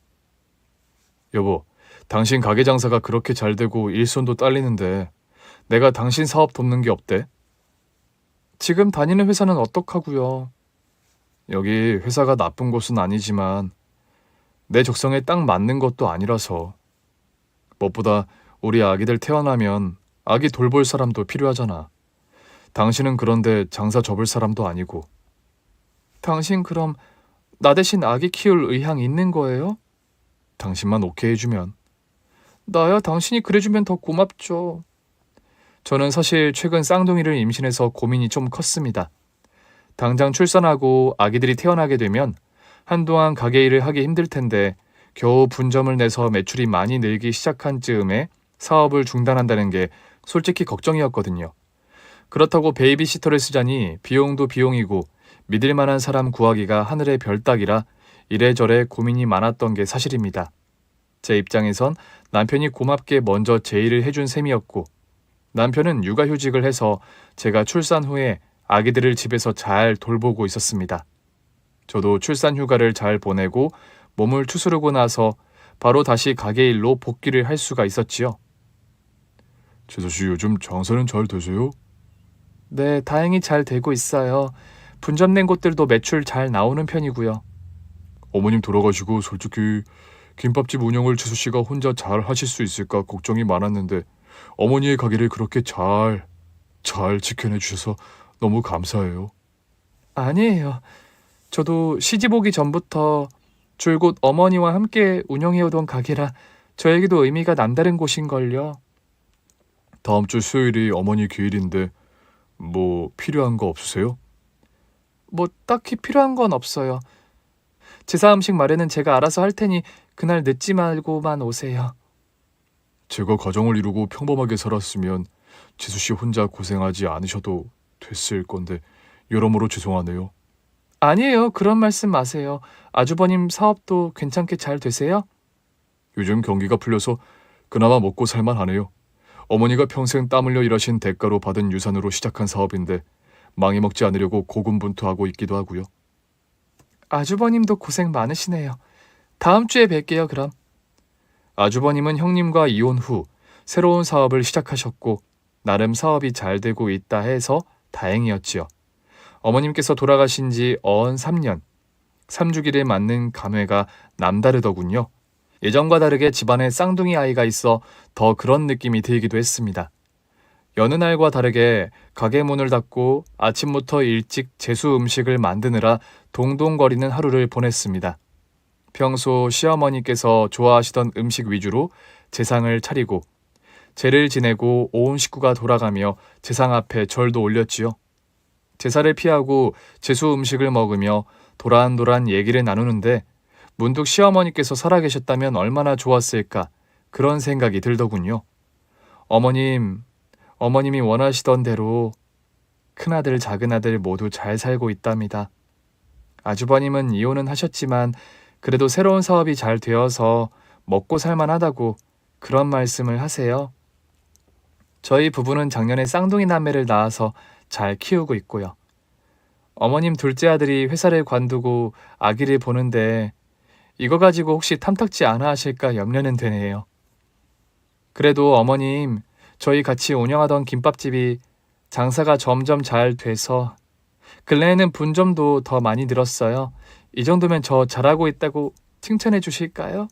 여보, 당신 가게 장사가 그렇게 잘 되고 일손도 딸리는데 내가 당신 사업 돕는 게 어때? 지금 다니는 회사는 어떡하고요? 여기 회사가 나쁜 곳은 아니지만 내 적성에 딱 맞는 것도 아니라서. 무엇보다 우리 아기들 태어나면 아기 돌볼 사람도 필요하잖아. 당신은 그런데 장사 접을 사람도 아니고. 당신 그럼 나 대신 아기 키울 의향 있는 거예요? 당신만 오케이 해주면. 나야 당신이 그래주면 더 고맙죠. 저는 사실 최근 쌍둥이를 임신해서 고민이 좀 컸습니다. 당장 출산하고 아기들이 태어나게 되면 한동안 가게 일을 하기 힘들 텐데 겨우 분점을 내서 매출이 많이 늘기 시작한 즈음에 사업을 중단한다는 게 솔직히 걱정이었거든요. 그렇다고 베이비시터를 쓰자니 비용도 비용이고 믿을 만한 사람 구하기가 하늘의 별 따기라 이래저래 고민이 많았던 게 사실입니다. 제 입장에선 남편이 고맙게 먼저 제 일을 해준 셈이었고 남편은 육아휴직을 해서 제가 출산 후에 아기들을 집에서 잘 돌보고 있었습니다. 저도 출산 휴가를 잘 보내고 몸을 추스르고 나서 바로 다시 가게 일로 복귀를 할 수가 있었지요. 재서씨, 요즘 장사는 잘 되세요? 네, 다행히 잘 되고 있어요. 분점낸 곳들도 매출 잘 나오는 편이고요. 어머님 돌아가시고 솔직히 김밥집 운영을 재서씨가 혼자 잘 하실 수 있을까 걱정이 많았는데 어머니의 가게를 그렇게 잘 지켜내 주셔서 너무 감사해요. 아니에요. 저도 시집 오기 전부터 줄곧 어머니와 함께 운영해오던 가게라 저에게도 의미가 남다른 곳인걸요. 다음 주 수요일이 어머니 기일인데 뭐 필요한 거 없으세요? 뭐 딱히 필요한 건 없어요. 제사 음식 마련은 제가 알아서 할 테니 그날 늦지 말고만 오세요. 제가 가정을 이루고 평범하게 살았으면 재수씨 혼자 고생하지 않으셔도 됐을 건데 여러모로 죄송하네요. 아니에요. 그런 말씀 마세요. 아주버님 사업도 괜찮게 잘 되세요? 요즘 경기가 풀려서 그나마 먹고 살만하네요. 어머니가 평생 땀 흘려 일하신 대가로 받은 유산으로 시작한 사업인데 망해먹지 않으려고 고군분투하고 있기도 하고요. 아주버님도 고생 많으시네요. 다음 주에 뵐게요, 그럼. 아주버님은 형님과 이혼 후 새로운 사업을 시작하셨고 나름 사업이 잘 되고 있다 해서 다행이었지요. 어머님께서 돌아가신 지 어언 3년, 3주기를 맞는 감회가 남다르더군요. 예전과 다르게 집안에 쌍둥이 아이가 있어 더 그런 느낌이 들기도 했습니다. 여느 날과 다르게 가게 문을 닫고 아침부터 일찍 제수 음식을 만드느라 동동거리는 하루를 보냈습니다. 평소 시어머니께서 좋아하시던 음식 위주로 제상을 차리고 제를 지내고 온 식구가 돌아가며 제상 앞에 절도 올렸지요. 제사를 피하고 제수 음식을 먹으며 도란도란 얘기를 나누는데 문득 시어머니께서 살아계셨다면 얼마나 좋았을까 그런 생각이 들더군요. 어머님이 원하시던 대로 큰아들 작은아들 모두 잘 살고 있답니다. 아주버님은 이혼은 하셨지만 그래도 새로운 사업이 잘 되어서 먹고 살만하다고 그런 말씀을 하세요. 저희 부부는 작년에 쌍둥이 남매를 낳아서 잘 키우고 있고요. 어머님 둘째 아들이 회사를 관두고 아기를 보는데 이거 가지고 혹시 탐탁지 않아 하실까 염려는 되네요. 그래도 어머님, 저희 같이 운영하던 김밥집이 장사가 점점 잘 돼서 근래에는 분점도 더 많이 늘었어요. 이 정도면 저 잘하고 있다고 칭찬해 주실까요?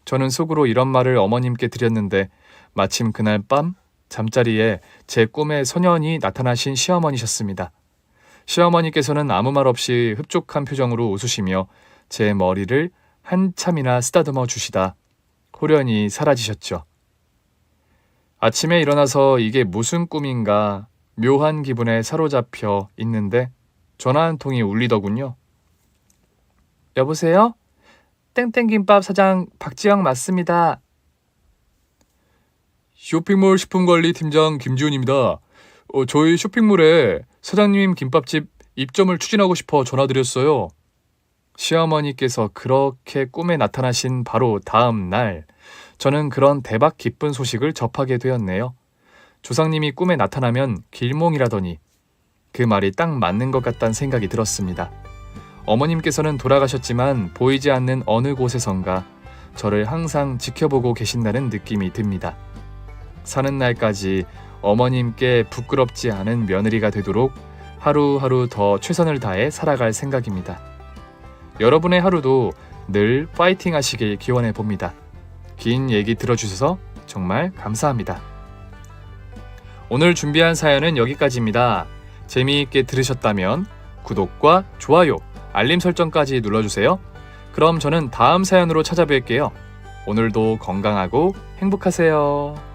저는 속으로 이런 말을 어머님께 드렸는데 마침 그날 밤 잠자리에 제 꿈에 소년이 나타나신 시어머니셨습니다. 시어머니께서는 아무 말 없이 흡족한 표정으로 웃으시며 제 머리를 한참이나 쓰다듬어 주시다 호련히 사라지셨죠. 아침에 일어나서 이게 무슨 꿈인가 묘한 기분에 사로잡혀 있는데 전화 한 통이 울리더군요. 여보세요? 땡땡김밥 사장 박지영 맞습니다. 쇼핑몰 식품관리팀장 김지훈입니다. 저희 쇼핑몰에 사장님 김밥집 입점을 추진하고 싶어 전화드렸어요. 시어머니께서 그렇게 꿈에 나타나신 바로 다음 날 저는 그런 대박 기쁜 소식을 접하게 되었네요. 조상님이 꿈에 나타나면 길몽이라더니 그 말이 딱 맞는 것 같다는 생각이 들었습니다. 어머님께서는 돌아가셨지만 보이지 않는 어느 곳에선가 저를 항상 지켜보고 계신다는 느낌이 듭니다. 사는 날까지 어머님께 부끄럽지 않은 며느리가 되도록 하루하루 더 최선을 다해 살아갈 생각입니다. 여러분의 하루도 늘 파이팅 하시길 기원해 봅니다. 긴 얘기 들어주셔서 정말 감사합니다. 오늘 준비한 사연은 여기까지입니다. 재미있게 들으셨다면 구독과 좋아요, 알림 설정까지 눌러주세요. 그럼 저는 다음 사연으로 찾아뵐게요. 오늘도 건강하고 행복하세요.